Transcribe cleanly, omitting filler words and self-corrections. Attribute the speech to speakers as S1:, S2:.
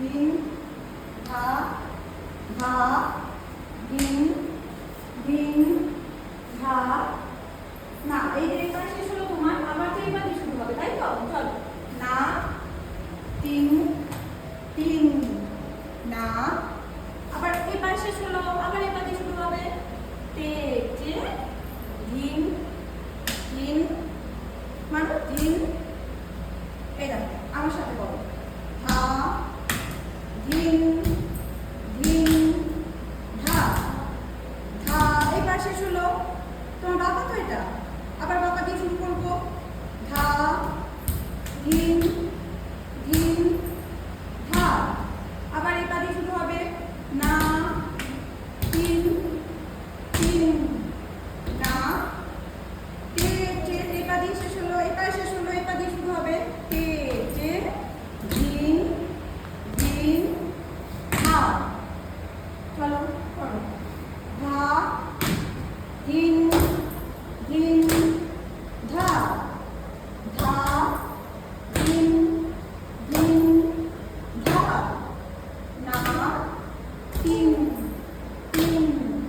S1: ধিন ধা ধা ধিন ধিন ধা। না এই যে এবার শেষ হলো তোমার, আবার তো এবার শুরু হবে, তাই তো? চলো না তিন তিন না, আবার এবার শেষ হলো, আবার এবার দিয়ে শুরু হবে তে তে ধিন ধিন মানে ধিন। এই দেখো আমার সাথে বলো ধা ধিন ধিন ধা ধা। এবার শেষ হলো, তোমার বাবা তো এটা, আবার বাবা দিয়ে শুরু করবো ধা ধিন ধিন ধা। আবার এবার দিয়ে শুরু হবে না তিন তিন না তে তে। এবার দিয়ে শেষ হলো, এবার শেষ হলো, এবার দিয়ে শুরু হবে তে তে ধিন ধিন ধা। চলো করো ধা ধিন